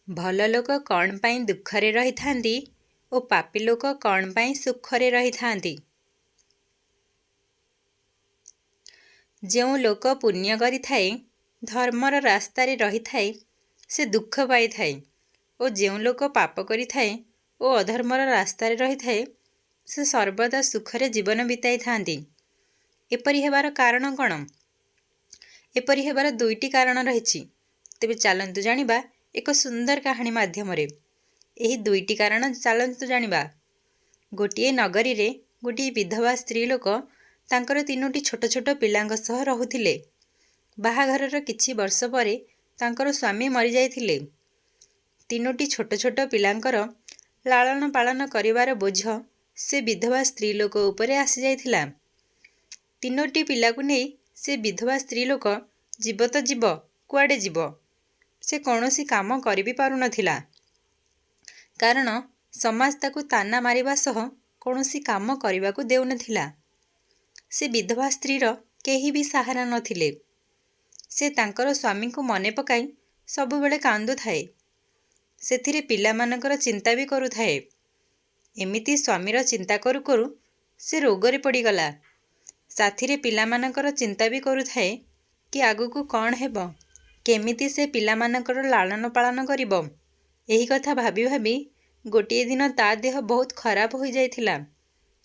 ଭଲ ଲୋକ କ'ଣ ପାଇଁ ଦୁଃଖରେ ରହିଥାନ୍ତି ଓ ପାପୀ ଲୋକ କ'ଣ ପାଇଁ ସୁଖରେ ରହିଥାନ୍ତି? ଯେଉଁ ଲୋକ ପୁଣ୍ୟ କରିଥାଏ, ଧର୍ମର ରାସ୍ତାରେ ରହିଥାଏ, ସେ ଦୁଃଖ ପାଇଥାଏ ଓ ଯେଉଁ ଲୋକ ପାପ କରିଥାଏ ଓ ଅଧର୍ମର ରାସ୍ତାରେ ରହିଥାଏ, ସେ ସର୍ବଦା ସୁଖରେ ଜୀବନ ବିତାଇଥାନ୍ତି। ଏପରି ହେବାର କାରଣ କ'ଣ? ଏପରି ହେବାର ଦୁଇଟି କାରଣ ରହିଛି। ତେବେ ଚାଲନ୍ତୁ ଜାଣିବା ଏକ ସୁନ୍ଦର କାହାଣୀ ମାଧ୍ୟମରେ। ଏହି ଦୁଇଟି କାରଣ ଚାଲନ୍ତୁ ଜାଣିବା। ଗୋଟିଏ ନଗରୀରେ ଗୋଟିଏ ବିଧବା ସ୍ତ୍ରୀ ଲୋକ ତାଙ୍କର 3ଟି ଛୋଟ ଛୋଟ ପିଲାଙ୍କ ସହ ରହୁଥିଲେ। ବାହାଘରର କିଛି ବର୍ଷ ପରେ ତାଙ୍କର ସ୍ୱାମୀ ମରିଯାଇଥିଲେ। 3ଟି ଛୋଟ ଛୋଟ ପିଲାଙ୍କର ଲାଳନ ପାଳନ କରିବାର ବୋଝ ସେ ବିଧବା ସ୍ତ୍ରୀ ଲୋକ ଉପରେ ଆସିଯାଇଥିଲା। 3ଟି ପିଲାକୁ ନେଇ ସେ ବିଧବା ସ୍ତ୍ରୀ ଲୋକ ଯିବ ତ ଯିବ, କୁଆଡ଼େ ଯିବ? ସେ କୌଣସି କାମ କରି ବି ପାରୁନଥିଲା। କାରଣ ସମାଜ ତାକୁ ତାନା ମାରିବା ସହ କୌଣସି କାମ କରିବାକୁ ଦେଉନଥିଲା। ସେ ବିଧବା ସ୍ତ୍ରୀର କେହି ବି ସାହାରା ନଥିଲେ। ସେ ତାଙ୍କର ସ୍ୱାମୀଙ୍କୁ ମନେ ପକାଇ ସବୁବେଳେ କାନ୍ଦୁଥାଏ। ସେଥିରେ ପିଲାମାନଙ୍କର ଚିନ୍ତା ବି କରୁଥାଏ। ଏମିତି ସ୍ୱାମୀର ଚିନ୍ତା କରୁ କରୁ ସେ ରୋଗରେ ପଡ଼ିଗଲା। ସାଥିରେ ପିଲାମାନଙ୍କର ଚିନ୍ତା ବି କରୁଥାଏ କି ଆଗକୁ କ'ଣ ହେବ, କେମିତି ସେ ପିଲାମାନଙ୍କର ଲାଳନ ପାଳନ କରିବ। ଏହି କଥା ଭାବି ଭାବି ଗୋଟିଏ ଦିନ ତା ଦେହ ବହୁତ ଖରାପ ହୋଇଯାଇଥିଲା।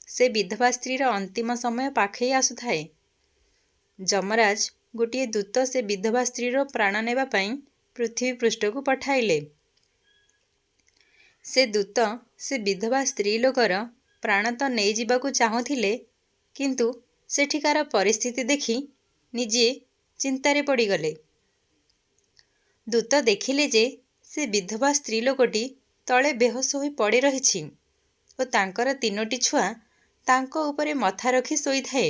ସେ ବିଧବା ସ୍ତ୍ରୀର ଅନ୍ତିମ ସମୟ ପାଖେଇ ଆସୁଥାଏ। ଯମରାଜ ଗୋଟିଏ ଦୂତ ସେ ବିଧବା ସ୍ତ୍ରୀର ପ୍ରାଣ ନେବା ପାଇଁ ପୃଥିବୀ ପୃଷ୍ଠକୁ ପଠାଇଲେ। ସେ ଦୂତ ସେ ବିଧବା ସ୍ତ୍ରୀ ଲୋକର ପ୍ରାଣ ତ ନେଇଯିବାକୁ ଚାହୁଁଥିଲେ, କିନ୍ତୁ ସେଠିକାର ପରିସ୍ଥିତି ଦେଖି ନିଜେ ଚିନ୍ତାରେ ପଡ଼ିଗଲେ। ଦୂତ ଦେଖିଲେ ଯେ ସେ ବିଧବା ସ୍ତ୍ରୀ ଲୋକଟି ତଳେ ବେହୋସ ହୋଇ ପଡ଼ି ରହିଛି ଓ ତାଙ୍କର 3ଟି ଛୁଆ ତାଙ୍କ ଉପରେ ମଥା ରଖି ଶୋଇଥାଏ।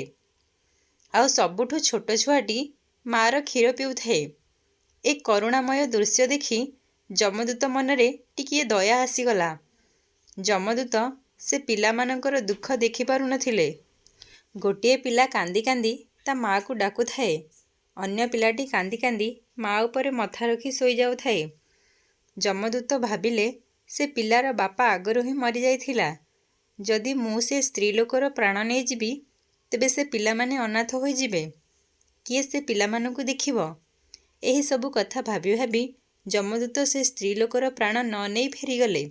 ଆଉ ସବୁଠୁ ଛୋଟ ଛୁଆଟି ମାଆର କ୍ଷୀର ପିଉଥାଏ। ଏ କରୁଣାମୟ ଦୃଶ୍ୟ ଦେଖି ଯମଦୂତ ମନରେ ଟିକିଏ ଦୟା ଆସିଗଲା। ଯମଦୂତ ସେ ପିଲାମାନଙ୍କର ଦୁଃଖ ଦେଖିପାରୁନଥିଲେ। ଗୋଟିଏ ପିଲା କାନ୍ଦି କାନ୍ଦି ତା ମାଆକୁ ଡାକୁଥାଏ। ଅନ୍ୟ ପିଲାଟି କାନ୍ଦି କାନ୍ଦି ମା ଉପରେ ମଥା ରଖି ଶୋଇଯାଉଥାଏ। ଯମଦୂତ ଭାବିଲେ, ସେ ପିଲାର ବାପା ଆଗରୁ ହିଁ ମରିଯାଇଥିଲା। ଯଦି ମୁଁ ସେ ସ୍ତ୍ରୀ ଲୋକର ପ୍ରାଣ ନେଇଯିବି, ତେବେ ସେ ପିଲାମାନେ ଅନାଥ ହୋଇଯିବେ। କିଏ ସେ ପିଲାମାନଙ୍କୁ ଦେଖିବ? ଏହି ସବୁ କଥା ଭାବି ଭାବି ଯମଦୂତ ସେ ସ୍ତ୍ରୀ ଲୋକର ପ୍ରାଣ ନ ନେଇ ଫେରିଗଲେ।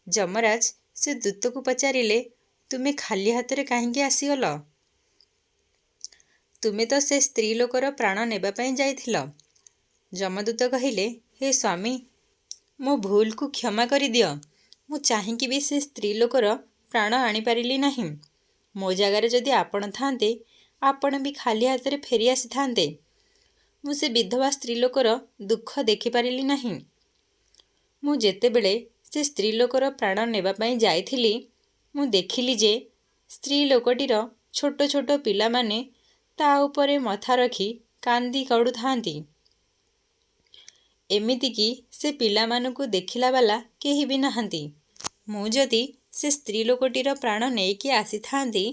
ଯମରାଜ ସେ ଦୂତକୁ ପଚାରିଲେ, ତୁମେ ଖାଲି ହାତରେ କାହିଁକି ଆସିଗଲ? ତୁମେ ତ ସେ ସ୍ତ୍ରୀ ଲୋକର ପ୍ରାଣ ନେବା ପାଇଁ ଯାଇଥିଲ। ଯମଦୂତ କହିଲେ, ହେ ସ୍ୱାମୀ, ମୋ ଭୁଲକୁ କ୍ଷମା କରିଦିଅ। ମୁଁ ଚାହିଁକି ବି ସେ ସ୍ତ୍ରୀ ଲୋକର ପ୍ରାଣ ଆଣିପାରିଲି ନାହିଁ। ମୋ ଜାଗାରେ ଯଦି ଆପଣ ଥାନ୍ତେ, ଆପଣ ବି ଖାଲି ହାତରେ ଫେରି ଆସିଥାନ୍ତେ। ମୁଁ ସେ ବିଧବା ସ୍ତ୍ରୀ ଲୋକର ଦୁଃଖ ଦେଖିପାରିଲି ନାହିଁ। ମୁଁ ଯେତେବେଳେ ସେ ସ୍ତ୍ରୀ ଲୋକର ପ୍ରାଣ ନେବା ପାଇଁ ଯାଇଥିଲି, ମୁଁ ଦେଖିଲି ଯେ ସ୍ତ୍ରୀ ଲୋକଟିର ଛୋଟ ଛୋଟ ପିଲାମାନେ ତା ଉପରେ ମଥା ରଖି କାନ୍ଦି ଗଡ଼ୁଥାନ୍ତି। ଏମିତିକି ସେ ପିଲାମାନଙ୍କୁ ଦେଖିଲା ବାଲା କେହି ବି ନାହାନ୍ତି। ମୁଁ ଯଦି ସେ ସ୍ତ୍ରୀ ଲୋକଟିର ପ୍ରାଣ ନେଇକି ଆସିଥାନ୍ତି,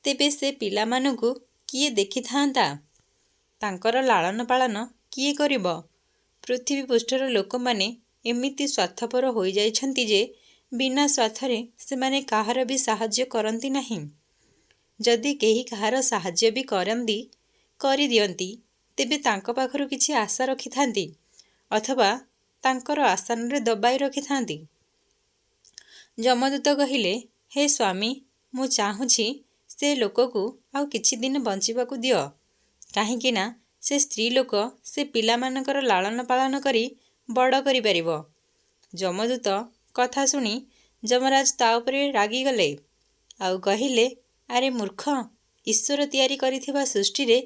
ତେବେ ସେ ପିଲାମାନଙ୍କୁ କିଏ ଦେଖିଥାନ୍ତା? ତାଙ୍କର ଲାଳନ ପାଳନ କିଏ କରିବ? ପୃଥିବୀ ପୃଷ୍ଠର ଲୋକମାନେ ଏମିତି ସ୍ୱାର୍ଥପର ହୋଇଯାଇଛନ୍ତି ଯେ ବିନା ସ୍ୱାର୍ଥରେ ସେମାନେ କାହାର ବି ସାହାଯ୍ୟ କରନ୍ତି ନାହିଁ। ଯଦି କେହି କାହାର ସାହାଯ୍ୟ ବି କରିଦିଅନ୍ତି, ତେବେ ତାଙ୍କ ପାଖରୁ କିଛି ଆଶା ରଖିଥାନ୍ତି ଅଥବା ତାଙ୍କର ଆସନରେ ଦବାଇ ରଖିଥାନ୍ତି। ଯମଦୂତ କହିଲେ, ହେ ସ୍ୱାମୀ, ମୁଁ ଚାହୁଁଛି ସେ ଲୋକକୁ ଆଉ କିଛି ଦିନ ବଞ୍ଚିବାକୁ ଦିଅ। କାହିଁକି ନା ସେ ସ୍ତ୍ରୀ ଲୋକ ସେ ପିଲାମାନଙ୍କର ଲାଳନ ପାଳନ କରି ବଡ଼ କରିପାରିବ। ଯମଦୂତ କଥା ଶୁଣି ଯମରାଜ ତା ଉପରେ ରାଗିଗଲେ ଆଉ କହିଲେ, ଆରେ ମୂର୍ଖ, ଈଶ୍ୱର ତିଆରି କରିଥିବା ସୃଷ୍ଟିରେ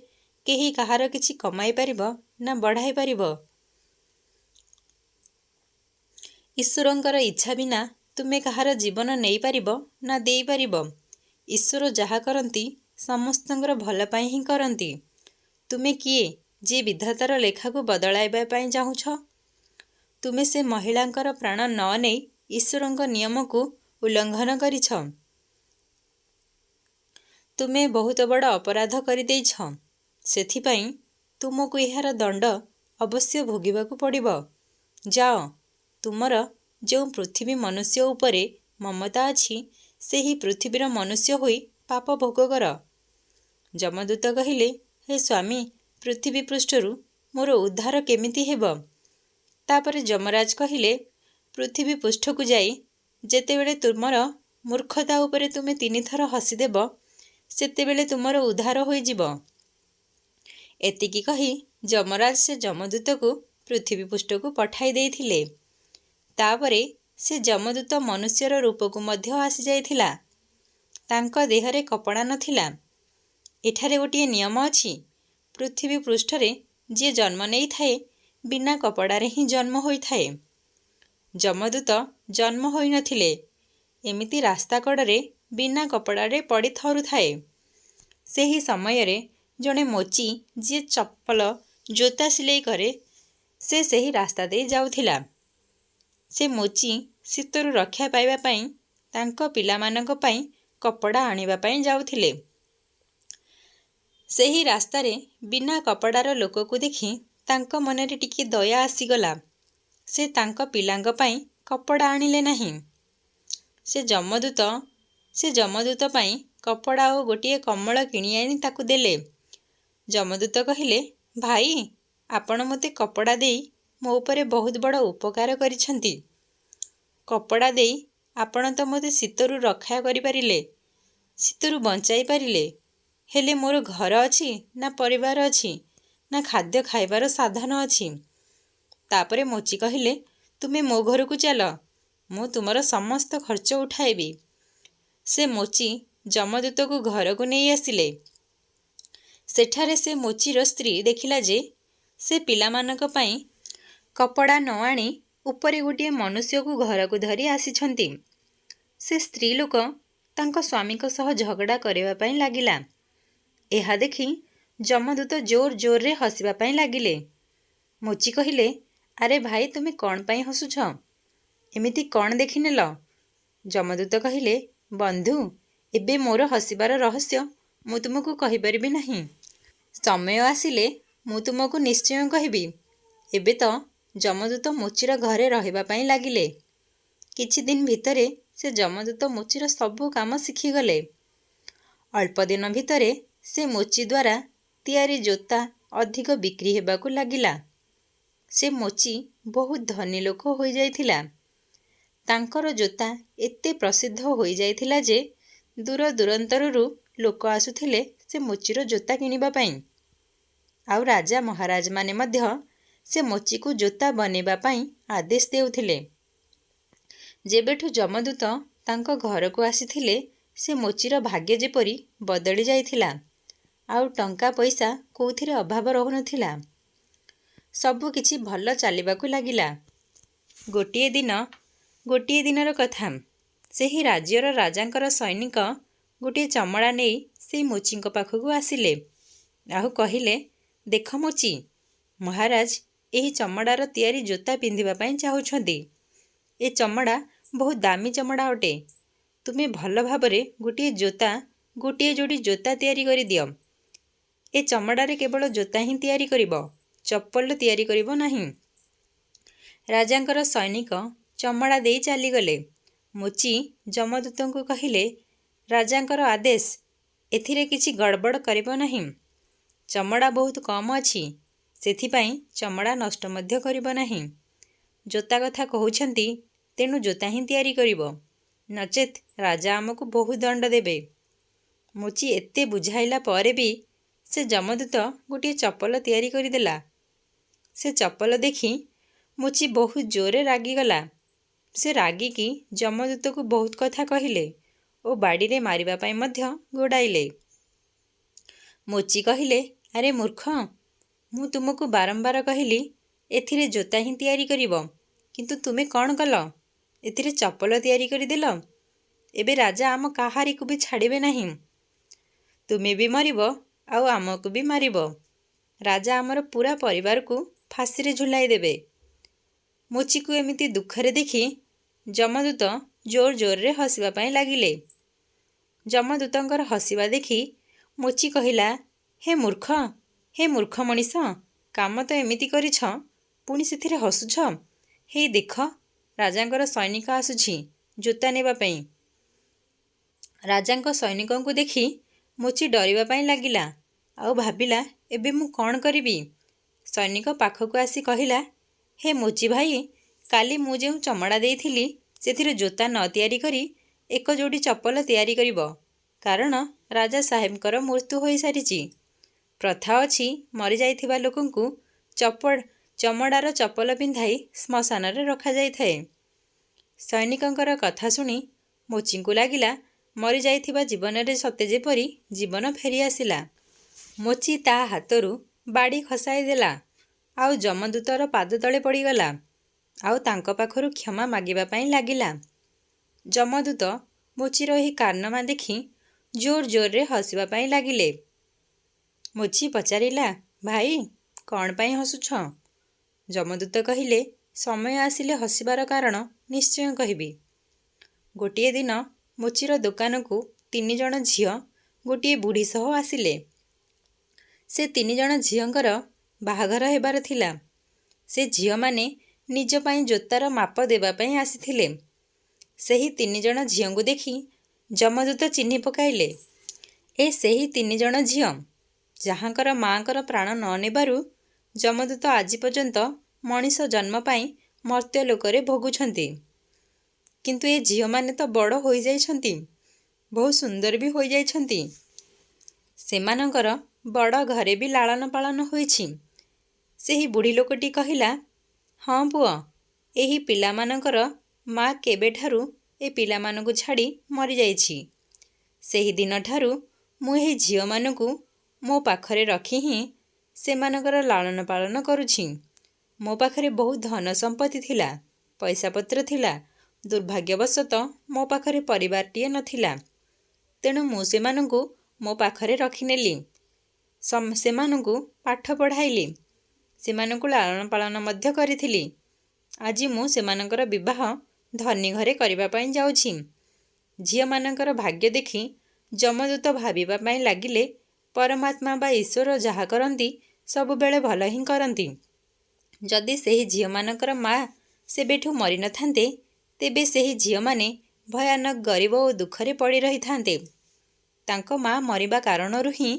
କେହି କାହାର କିଛି କମାଇ ପାରିବ ନା ବଢ଼ାଇ ପାରିବ? ଈଶ୍ୱରଙ୍କର ଇଚ୍ଛା ବିନା ତୁମେ କାହାର ଜୀବନ ନେଇପାରିବ ନା ଦେଇପାରିବ? ଈଶ୍ୱର ଯାହା କରନ୍ତି ସମସ୍ତଙ୍କର ଭଲ ପାଇଁ ହିଁ କରନ୍ତି। ତୁମେ କିଏ ଯେ ବିଧାତାର ଲେଖାକୁ ବଦଳାଇବା ପାଇଁ ଚାହୁଁଛ? ତୁମେ ସେ ମହିଳାଙ୍କର ପ୍ରାଣ ନ ନେଇ ଈଶ୍ୱରଙ୍କ ନିୟମକୁ ଉଲ୍ଲଂଘନ କରିଛ। ତୁମେ ବହୁତ ବଡ଼ ଅପରାଧ କରିଦେଇଛ। ସେଥିପାଇଁ ତୁମକୁ ଏହାର ଦଣ୍ଡ ଅବଶ୍ୟ ଭୋଗିବାକୁ ପଡ଼ିବ। ଯାଅ, ତୁମର ଯେଉଁ ପୃଥିବୀ ମନୁଷ୍ୟ ଉପରେ ମମତା ଅଛି ସେହି ପୃଥିବୀର ମନୁଷ୍ୟ ହୋଇ ପାପ ଭୋଗ କର। ଯମଦୂତ କହିଲେ, ହେ ସ୍ୱାମୀ, ପୃଥିବୀ ପୃଷ୍ଠରୁ ମୋର ଉଦ୍ଧାର କେମିତି ହେବ? ତାପରେ ଯମରାଜ କହିଲେ, ପୃଥିବୀ ପୃଷ୍ଠକୁ ଯାଇ ଯେତେବେଳେ ତୁମର ମୂର୍ଖତା ଉପରେ ତୁମେ 3 ଥର ହସିଦେବ ସେତେବେଳେ ତୁମର ଉଦ୍ଧାର ହୋଇଯିବ। ଏତିକି କହି ଯମରାଜ ସେ ଯମଦୂତକୁ ପୃଥିବୀ ପୃଷ୍ଠକୁ ପଠାଇ ଦେଇଥିଲେ। ତାପରେ ସେ ଯମଦୂତ ମନୁଷ୍ୟର ରୂପକୁ ମଧ୍ୟ ଆସିଯାଇଥିଲା। ତାଙ୍କ ଦେହରେ କପଡ଼ା ନଥିଲା। ଏଠାରେ ଗୋଟିଏ ନିୟମ ଅଛି, ପୃଥିବୀ ପୃଷ୍ଠରେ ଯିଏ ଜନ୍ମ ନେଇଥାଏ ବିନା କପଡ଼ାରେ ହିଁ ଜନ୍ମ ହୋଇଥାଏ। ଯମଦୂତ ଜନ୍ମ ହୋଇନଥିଲେ, ଏମିତି ରାସ୍ତା କଡ଼ରେ ବିନା କପଡ଼ାରେ ପଡ଼ି ଥରୁଥାଏ। ସେହି ସମୟରେ ଜଣେ ମୋଚି ଯିଏ ଚପଲ ଜୋତା ସିଲେଇ କରେ ସେ ସେହି ରାସ୍ତା ଦେଇ ଯାଉଥିଲା। ସେ ମୋଚି ଶୀତରୁ ରକ୍ଷା ପାଇବା ପାଇଁ ତାଙ୍କ ପିଲାମାନଙ୍କ ପାଇଁ କପଡ଼ା ଆଣିବା ପାଇଁ ଯାଉଥିଲେ। ସେହି ରାସ୍ତାରେ ବିନା କପଡ଼ାର ଲୋକକୁ ଦେଖି ତାଙ୍କ ମନରେ ଟିକେ ଦୟା ଆସିଗଲା। ସେ ତାଙ୍କ ପିଲାଙ୍କ ପାଇଁ କପଡ଼ା ଆଣିଲେ ନାହିଁ। ସେ ଯମଦୂତ ପାଇଁ କପଡ଼ା ଓ ଗୋଟିଏ କମ୍ବଳ କିଣି ଆଣି ତାକୁ ଦେଲେ। ଯମଦୂତ କହିଲେ, ଭାଇ, ଆପଣ ମୋତେ କପଡ଼ା ଦେଇ ମୋ ଉପରେ ବହୁତ ବଡ଼ ଉପକାର କରିଛନ୍ତି। କପଡ଼ା ଦେଇ ଆପଣ ତ ମୋତେ ଶୀତରୁ ରକ୍ଷା କରିପାରିଲେ, ଶୀତରୁ ବଞ୍ଚାଇ ପାରିଲେ, ହେଲେ ମୋର ଘର ଅଛି ନା ପରିବାର ଅଛି ନା ଖାଦ୍ୟ ଖାଇବାର ସାଧନ ଅଛି। ତାପରେ ମୋଚି କହିଲେ, ତୁମେ ମୋ ଘରକୁ ଚାଲ, ମୁଁ ତୁମର ସମସ୍ତ ଖର୍ଚ୍ଚ ଉଠାଇବି। ସେ ମୋଚି ଯମଦୂତକୁ ଘରକୁ ନେଇ ଆସିଲେ। ସେଠାରେ ସେ ମୋଚିର ସ୍ତ୍ରୀ ଦେଖିଲା ଯେ ସେ ପିଲାମାନଙ୍କ ପାଇଁ କପଡ଼ା ନ ଆଣି ଉପରେ ଗୋଟିଏ ମନୁଷ୍ୟକୁ ଘରକୁ ଧରି ଆସିଛନ୍ତି। ସେ ସ୍ତ୍ରୀ ଲୋକ ତାଙ୍କ ସ୍ୱାମୀଙ୍କ ସହ ଝଗଡ଼ା କରିବା ପାଇଁ ଲାଗିଲା। ଏହା ଦେଖି ଯମଦୂତ ଜୋର ଜୋରରେ ହସିବା ପାଇଁ ଲାଗିଲେ। ମୋଚି କହିଲେ, ଆରେ ଭାଇ, ତୁମେ କ'ଣ ପାଇଁ ହସୁଛ? ଏମିତି କ'ଣ ଦେଖିନେଲ? ଯମଦୂତ କହିଲେ, ବନ୍ଧୁ, ଏବେ ମୋର ହସିବାର ରହସ୍ୟ ମୁଁ ତୁମକୁ କହିପାରିବି ନାହିଁ। ସମୟ ଆସିଲେ ମୁଁ ତୁମକୁ ନିଶ୍ଚୟ କହିବି। ଏବେ ତ ଯମଦୂତ ମୋଚିର ଘରେ ରହିବା ପାଇଁ ଲାଗିଲେ। କିଛି ଦିନ ଭିତରେ ସେ ଯମଦୂତ ମୋଚିର ସବୁ କାମ ଶିଖିଗଲେ। ଅଳ୍ପ ଦିନ ଭିତରେ ସେ ମୋଚି ଦ୍ୱାରା ତିଆରି ଜୋତା ଅଧିକ ବିକ୍ରି ହେବାକୁ ଲାଗିଲା। ସେ ମୋଚି ବହୁତ ଧନୀ ଲୋକ ହୋଇଯାଇଥିଲା। ତାଙ୍କର ଜୋତା ଏତେ ପ୍ରସିଦ୍ଧ ହୋଇଯାଇଥିଲା ଯେ ଦୂର ଦୂରାନ୍ତରରୁ ଲୋକ ଆସୁଥିଲେ ସେ ମୋଚିର ଜୋତା କିଣିବା ପାଇଁ। ଆଉ ରାଜା ମହାରାଜମାନେ ମଧ୍ୟ ସେ ମୋଚିକୁ ଜୋତା ବନେଇବା ପାଇଁ ଆଦେଶ ଦେଉଥିଲେ। ଯେବେଠୁ ଯମଦୂତ ତାଙ୍କ ଘରକୁ ଆସିଥିଲେ ସେ ମୋଚିର ଭାଗ୍ୟ ଯେପରି ବଦଳି ଯାଇଥିଲା। ଆଉ ଟଙ୍କା ପଇସା କୋଉଥିରେ ଅଭାବ ରହୁନଥିଲା। ସବୁ କିଛି ଭଲ ଚାଲିବାକୁ ଲାଗିଲା। ଗୋଟିଏ ଦିନର କଥା, ସେହି ରାଜ୍ୟର ରାଜାଙ୍କର ସୈନିକ ଗୋଟିଏ ଚମଡ଼ା ନେଇ ସେଇ ମୋଚିଙ୍କ ପାଖକୁ ଆସିଲେ। ଆଉ କହିଲେ, ଦେଖ ମୋଚି, ମହାରାଜ ଏହି ଚମଡ଼ାର ତିଆରି ଜୋତା ପିନ୍ଧିବା ପାଇଁ ଚାହୁଁଛନ୍ତି। ଏ ଚମଡ଼ା ବହୁତ ଦାମୀ ଚମଡ଼ା ଅଟେ। ତୁମେ ଭଲ ଭାବରେ ଗୋଟିଏ ଯୋଡ଼ି ଜୋତା ତିଆରି କରିଦିଅ। ଏ ଚମଡ଼ାରେ କେବଳ ଜୋତା ହିଁ ତିଆରି କରିବ, ଚପଲ ତିଆରି କରିବ ନାହିଁ। ରାଜାଙ୍କର ସୈନିକ ଚମଡ଼ା ଦେଇ ଚାଲିଗଲେ। ମୋଚି ଯମଦୂତଙ୍କୁ କହିଲେ, ରାଜାଙ୍କର ଆଦେଶ, ଏଥିରେ କିଛି ଗଡ଼ବଡ଼ କରିବ ନାହିଁ। ଚମଡ଼ା ବହୁତ କମ୍ ଅଛି, ସେଥିପାଇଁ ଚମଡ଼ା ନଷ୍ଟ ମଧ୍ୟ କରିବ ନାହିଁ। ଜୋତା କଥା କହୁଛନ୍ତି, ତେଣୁ ଜୋତା ହିଁ ତିଆରି କରିବ, ନଚେତ୍ ରାଜା ଆମକୁ ବହୁତ ଦଣ୍ଡ ଦେବେ। ମୋଚି ଏତେ ବୁଝାଇଲା ପରେ ବି ସେ ଯମଦୂତ ଗୋଟିଏ ଚପଲ ତିଆରି କରିଦେଲା। ସେ ଚପଲ ଦେଖି ମୋଚି ବହୁତ ଜୋରରେ ରାଗିଗଲା। ସେ ରାଗିକି ଯମଦୂତକୁ ବହୁତ କଥା କହିଲେ ଓ ବାଡ଼ିରେ ମାରିବା ପାଇଁ ମଧ୍ୟ ଗୋଡ଼ାଇଲେ। ମୋଚି କହିଲେ, ଆରେ ମୂର୍ଖ, ମୁଁ ତୁମକୁ ବାରମ୍ବାର କହିଲି ଏଥିରେ ଜୋତା ହିଁ ତିଆରି କରିବ, କିନ୍ତୁ ତୁମେ କ'ଣ କଲ? ଏଥିରେ ଚପଲ ତିଆରି କରିଦେଲ। ଏବେ ରାଜା ଆମ କାହାରିକୁ ବି ଛାଡ଼ିବେ ନାହିଁ। ତୁମେ ବି ମରିବ ଆଉ ଆମକୁ ବି ମାରିବ। ରାଜା ଆମର ପୁରା ପରିବାରକୁ ଫାଶୀରେ ଝୁଲାଇ ଦେବେ। ମୋଚିକୁ ଏମିତି ଦୁଃଖରେ ଦେଖି ଯମଦୂତ ଜୋର ଜୋରରେ ହସିବା ପାଇଁ ଲାଗିଲେ। ଯମଦୂତଙ୍କର ହସିବା ଦେଖି ମୋଚି କହିଲା, ହେ ମୂର୍ଖ ମଣିଷ, କାମ ତ ଏମିତି କରିଛ, ପୁଣି ସେଥିରେ ହସୁଛ। ହେଇ ଦେଖ, ରାଜାଙ୍କର ସୈନିକ ଆସୁଛି ଜୋତା ନେବା ପାଇଁ। ରାଜାଙ୍କ ସୈନିକଙ୍କୁ ଦେଖି ମୋଚି ଡରିବା ପାଇଁ ଲାଗିଲା ଆଉ ଭାବିଲା ଏବେ ମୁଁ କ'ଣ କରିବି। ସୈନିକ ପାଖକୁ ଆସି କହିଲା, ହେ ମୋଚି ଭାଇ, କାଲି ମୁଁ ଯେଉଁ ଚମଡ଼ା ଦେଇଥିଲି ସେଥିରୁ ଜୋତା ନ ତିଆରି କରି ଏକ ଯୋଡ଼ି ଚପଲ ତିଆରି କରିବ, କାରଣ ରାଜା ସାହେବଙ୍କର ମୃତ୍ୟୁ ହୋଇସାରିଛି। ପ୍ରଥା ଅଛି ମରିଯାଇଥିବା ଲୋକଙ୍କୁ ଚମଡ଼ାର ଚପଲ ପିନ୍ଧାଇ ଶ୍ମଶାନରେ ରଖାଯାଇଥାଏ। ସୈନିକଙ୍କର କଥା ଶୁଣି ମୋଚିଙ୍କୁ ଲାଗିଲା ମରିଯାଇଥିବା ଜୀବନରେ ସତେ ଯେପରି ଜୀବନ ଫେରିଆସିଲା। ମୋଚି ତା ହାତରୁ ବାଡ଼ି ଖସାଇ ଦେଲା ଆଉ ଯମଦୂତର ପାଦ ତଳେ ପଡ଼ିଗଲା ଆଉ ତାଙ୍କ ପାଖରୁ କ୍ଷମା ମାଗିବା ପାଇଁ ଲାଗିଲା। ଯମଦୂତ ମୋଚିର ଏହି କାରନାମା ଦେଖି ଜୋର ଜୋରରେ ହସିବା ପାଇଁ ଲାଗିଲେ। ମୋଚି ପଚାରିଲା, ଭାଇ, କ'ଣ ପାଇଁ ହସୁଛ? ଯମଦୂତ କହିଲେ, ସମୟ ଆସିଲେ ହସିବାର କାରଣ ନିଶ୍ଚୟ କହିବି। ଗୋଟିଏ ଦିନ ମୋଚିର ଦୋକାନକୁ 3 ଜଣ ଝିଅ ଗୋଟିଏ ବୁଢ଼ୀ ସହ ଆସିଲେ। ସେ 3 ଜଣ ଝିଅଙ୍କର ବାହାଘର ହେବାର ଥିଲା। ସେ ଝିଅମାନେ ନିଜ ପାଇଁ ଜୋତାର ମାପ ଦେବା ପାଇଁ ଆସିଥିଲେ। ସେହି 3 ଜଣ ଝିଅଙ୍କୁ ଦେଖି ଯମଦୂତ ଚିହ୍ନି ପକାଇଲେ, ଏ ସେହି 3 ଜଣ ଝିଅ ଯାହାଙ୍କର ମାଆଙ୍କର ପ୍ରାଣ ନ ନେବାରୁ ଯମଦୂତ ଆଜି ପର୍ଯ୍ୟନ୍ତ ମଣିଷ ଜନ୍ମ ପାଇଁ ମର୍ତ୍ତ୍ୟ ଲୋକରେ ଭୋଗୁଛନ୍ତି। କିନ୍ତୁ ଏ ଝିଅମାନେ ତ ବଡ଼ ହୋଇଯାଇଛନ୍ତି, ବହୁତ ସୁନ୍ଦର ବି ହୋଇଯାଇଛନ୍ତି। ସେମାନଙ୍କର ବଡ଼ ଘରେ ବି ଲାଳନ ପାଳନ ହୋଇଛି। ସେହି ବୁଢ଼ୀ ଲୋକଟି କହିଲା, ହଁ ପୁଅ, ଏହି ପିଲାମାନଙ୍କର ମା କେବେଠାରୁ ଏ ପିଲାମାନଙ୍କୁ ଛାଡ଼ି ମରିଯାଇଛି। ସେହି ଦିନଠାରୁ ମୁଁ ଏହି ଝିଅମାନଙ୍କୁ ମୋ ପାଖରେ ରଖି ହିଁ ସେମାନଙ୍କର ଲାଳନ ପାଳନ କରୁଛି। ମୋ ପାଖରେ ବହୁତ ଧନ ସମ୍ପତ୍ତି ଥିଲା, ପଇସାପତ୍ର ଥିଲା। ଦୁର୍ଭାଗ୍ୟବଶତଃ ମୋ ପାଖରେ ପରିବାରଟିଏ ନଥିଲା। ତେଣୁ ମୁଁ ସେମାନଙ୍କୁ ମୋ ପାଖରେ ରଖିନେଲି। ସେମାନଙ୍କୁ ପାଠ ପଢ଼ାଇଲି, ସେମାନଙ୍କୁ ଲାଳନ ପାଳନ ମଧ୍ୟ କରିଥିଲି। ଆଜି ମୁଁ ସେମାନଙ୍କର ବିବାହ ଧନୀ ଘରେ କରିବା ପାଇଁ ଯାଉଛି। ଝିଅମାନଙ୍କର ଭାଗ୍ୟ ଦେଖି ଯମଦୂତ ଭାବିବା ପାଇଁ ଲାଗିଲେ, ପରମାତ୍ମା ବା ଈଶ୍ୱର ଯାହା କରନ୍ତି ସବୁବେଳେ ଭଲ ହିଁ କରନ୍ତି। ଯଦି ସେହି ଝିଅମାନଙ୍କର ମା ସେବେଠୁ ମରିନଥାନ୍ତେ, ତେବେ ସେହି ଝିଅମାନେ ଭୟାନକ ଗରିବ ଓ ଦୁଃଖରେ ପଡ଼ି ରହିଥାନ୍ତେ। ତାଙ୍କ ମା ମରିବା କାରଣରୁ ହିଁ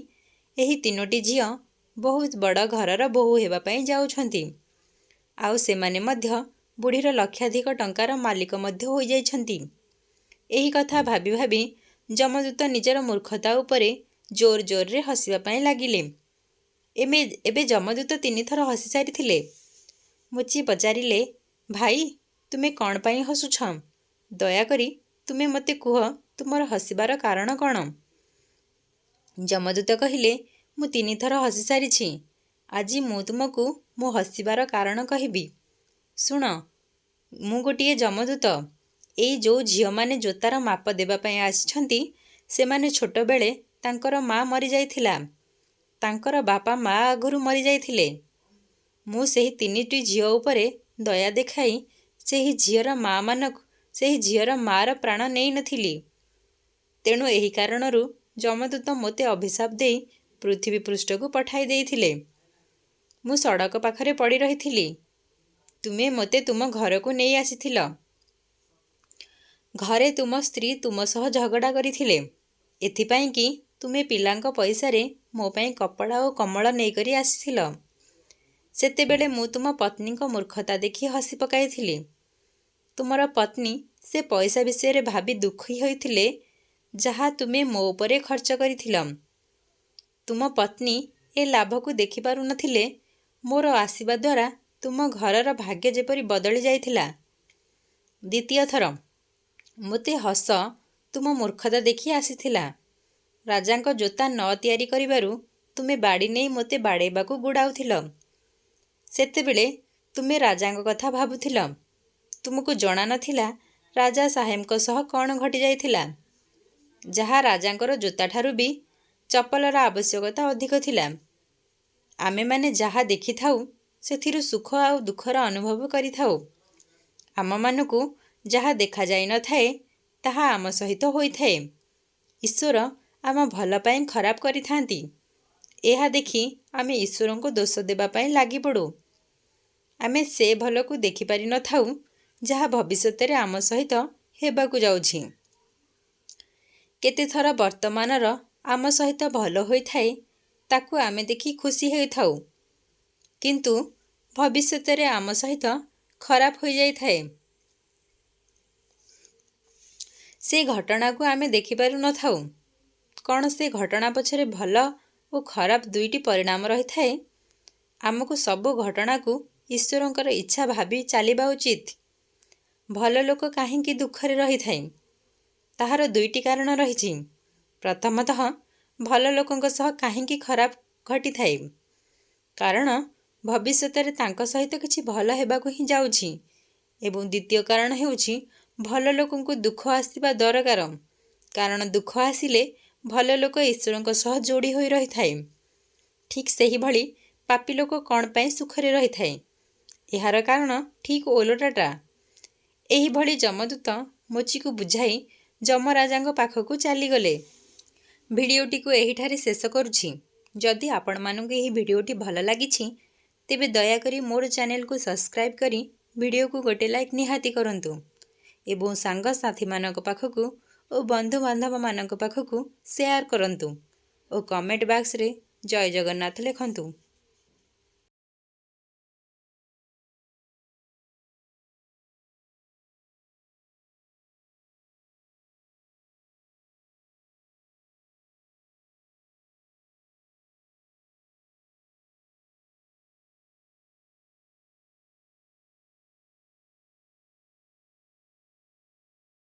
ଏହି 3ଟି ଝିଅ ବହୁତ ବଡ଼ ଘରର ବୋହୂ ହେବା ପାଇଁ ଯାଉଛନ୍ତି। ଆଉ ସେମାନେ ମଧ୍ୟ ବୁଢ଼ୀର ଲକ୍ଷାଧିକ ଟଙ୍କାର ମାଲିକ ମଧ୍ୟ ହୋଇଯାଇଛନ୍ତି। ଏହି କଥା ଭାବି ଭାବି ଯମଦୂତ ନିଜର ମୂର୍ଖତା ଉପରେ ଜୋର ଜୋରରେ ହସିବା ପାଇଁ ଲାଗିଲେ। ଏବେ ଯମଦୂତ 3 ଥର ହସି ସାରିଥିଲେ। ମୋଚି ପଚାରିଲେ, ଭାଇ, ତୁମେ କ'ଣ ପାଇଁ ହସୁଛ? ଦୟାକରି ତୁମେ ମୋତେ କୁହ, ତୁମର ହସିବାର କାରଣ କ'ଣ? ଯମଦୂତ କହିଲେ, ମୁଁ 3 ଥର ହସି ସାରିଛି। ଆଜି ମୁଁ ତୁମକୁ ମୋ ହସିବାର କାରଣ କହିବି। ଶୁଣ, ମୁଁ ଗୋଟିଏ ଯମଦୂତ। ଏଇ ଯେଉଁ ଝିଅମାନେ ଜୋତାର ମାପ ଦେବା ପାଇଁ ଆସିଛନ୍ତି, ସେମାନେ ଛୋଟବେଳେ ତାଙ୍କର ମା ମରିଯାଇଥିଲା। ତାଙ୍କର ବାପା ମା ଆଗରୁ ମରିଯାଇଥିଲେ। ମୁଁ ସେହି 3ଟି ଝିଅ ଉପରେ ଦୟା ଦେଖାଇ ସେହି ଝିଅର ମାର ପ୍ରାଣ ନେଇନଥିଲି। ତେଣୁ ଏହି କାରଣରୁ ଯମଦୂତ ମୋତେ ଅଭିଶାପ ଦେଇ ପୃଥିବୀ ପୃଷ୍ଠକୁ ପଠାଇ ଦେଇଥିଲେ। ମୁଁ ସଡ଼କ ପାଖରେ ପଡ଼ି ରହିଥିଲି। ତୁମେ ମୋତେ ତୁମ ଘରକୁ ନେଇ ଆସିଥିଲ। ଘରେ ତୁମ ସ୍ତ୍ରୀ ତୁମ ସହ ଝଗଡ଼ା କରିଥିଲେ। ଏଥିପାଇଁ କି ତୁମେ ପିଲାଙ୍କ ପଇସାରେ ମୋ ପାଇଁ କପଡ଼ା ଓ କମଳ ନେଇକରି ଆସିଥିଲ। ସେତେବେଳେ ମୁଁ ତୁମ ପତ୍ନୀଙ୍କ ମୂର୍ଖତା ଦେଖି ହସି ପକାଇଥିଲି। ତୁମର ପତ୍ନୀ ସେ ପଇସା ବିଷୟରେ ଭାବି ଦୁଃଖୀ ହୋଇଥିଲେ ଯାହା ତୁମେ ମୋ ଉପରେ ଖର୍ଚ୍ଚ କରିଥିଲ। ତୁମ ପତ୍ନୀ ଏ ଲାଭକୁ ଦେଖିପାରୁନଥିଲେ। ମୋର ଆସିବା ଦ୍ୱାରା ତୁମ ଘରର ଭାଗ୍ୟ ଯେପରି ବଦଳି ଯାଇଥିଲା। ଦ୍ୱିତୀୟ ଥର ମୋତେ ହସ ତୁମ ମୂର୍ଖତା ଦେଖି ଆସିଥିଲା। ରାଜାଙ୍କ ଜୋତା ନ ତିଆରି କରିବାରୁ ତୁମେ ବାଡ଼ି ନେଇ ମୋତେ ବାଡ଼େଇବାକୁ ଗୁଡ଼ାଉଥିଲ। ସେତେବେଳେ ତୁମେ ରାଜାଙ୍କ କଥା ଭାବୁଥିଲ। ତୁମକୁ ଜଣା ନଥିଲା ରାଜା ସାହେବଙ୍କ ସହ କ'ଣ ଘଟିଯାଇଥିଲା। ଯାହା ରାଜାଙ୍କର ଜୋତାଠାରୁ ବି ଚପଲର ଆବଶ୍ୟକତା ଅଧିକ ଥିଲା। ଆମେମାନେ ଯାହା ଦେଖିଥାଉ ସେଥିରୁ ସୁଖ ଆଉ ଦୁଃଖର ଅନୁଭବ କରିଥାଉ। ଆମମାନଙ୍କୁ ଯାହା ଦେଖାଯାଇନଥାଏ ତାହା ଆମ ସହିତ ହୋଇଥାଏ। ଈଶ୍ୱର ଆମ ଭଲ ପାଇଁ ଖରାପ କରିଥାନ୍ତି। ଏହା ଦେଖି ଆମେ ଈଶ୍ୱରଙ୍କୁ ଦୋଷ ଦେବା ପାଇଁ ଲାଗିପଡ଼ୁ। ଆମେ ସେ ଭଲକୁ ଦେଖିପାରିନଥାଉ ଯାହା ଭବିଷ୍ୟତରେ ଆମ ସହିତ ହେବାକୁ ଯାଉଛି। କେତେଥର ବର୍ତ୍ତମାନର ଆମ ସହିତ ଭଲ ହୋଇଥାଏ, ତାକୁ ଆମେ ଦେଖି ଖୁସି ହୋଇଥାଉ, କିନ୍ତୁ ଭବିଷ୍ୟତରେ ଆମ ସହିତ ଖରାପ ହୋଇଯାଇଥାଏ। ସେ ଘଟଣାକୁ ଆମେ ଦେଖିପାରୁନଥାଉ। କ'ଣ ସେ ଘଟଣା ପଛରେ ଭଲ ଓ ଖରାପ ଦୁଇଟି ପରିଣାମ ରହିଥାଏ? ଆମକୁ ସବୁ ଘଟଣାକୁ ଈଶ୍ୱରଙ୍କର ଇଚ୍ଛା ଭାବି ଚାଲିବା ଉଚିତ। ଭଲ ଲୋକ କାହିଁକି ଦୁଃଖରେ ରହିଥାଏ? ତାହାର ଦୁଇଟି କାରଣ ରହିଛି। ପ୍ରଥମତଃ, ଭଲ ଲୋକଙ୍କ ସହ କାହିଁକି ଖରାପ ଘଟିଥାଏ? କାରଣ ଭବିଷ୍ୟତରେ ତାଙ୍କ ସହିତ କିଛି ଭଲ ହେବାକୁ ହିଁ ଯାଉଛି। ଏବଂ ଦ୍ୱିତୀୟ କାରଣ ହେଉଛି, ଭଲ ଲୋକଙ୍କୁ ଦୁଃଖ ଆସିବା ଦରକାର, କାରଣ ଦୁଃଖ ଆସିଲେ ଭଲ ଲୋକ ଈଶ୍ୱରଙ୍କ ସହ ଯୋଡ଼ି ହୋଇ ରହିଥାଏ। ଠିକ୍ ସେହିଭଳି ପାପୀ ଲୋକ କ'ଣ ପାଇଁ ସୁଖରେ ରହିଥାଏ? ଏହାର କାରଣ ଠିକ୍ ଓଲଟାଟା। ଏହିଭଳି ଯମଦୂତ ମୋଚିକୁ ବୁଝାଇ ଯମରାଜାଙ୍କ ପାଖକୁ ଚାଲିଗଲେ। ଭିଡ଼ିଓଟିକୁ ଏହିଠାରେ ଶେଷ କରୁଛି। ଯଦି ଆପଣମାନଙ୍କୁ ଏହି ଭିଡ଼ିଓଟି ଭଲ ଲାଗିଛି, ତେବେ ଦୟାକରି ମୋର ଚ୍ୟାନେଲକୁ ସବସ୍କ୍ରାଇବ୍ କରି ଭିଡ଼ିଓକୁ ଗୋଟେ ଲାଇକ୍ ନିହାତି କରନ୍ତୁ ଏବଂ ସାଙ୍ଗସାଥୀମାନଙ୍କ ପାଖକୁ ଓ ବନ୍ଧୁବାନ୍ଧବମାନଙ୍କ ପାଖକୁ ସେୟାର କରନ୍ତୁ ଓ କମେଣ୍ଟ ବକ୍ସରେ ଜୟ ଜଗନ୍ନାଥ ଲେଖନ୍ତୁ।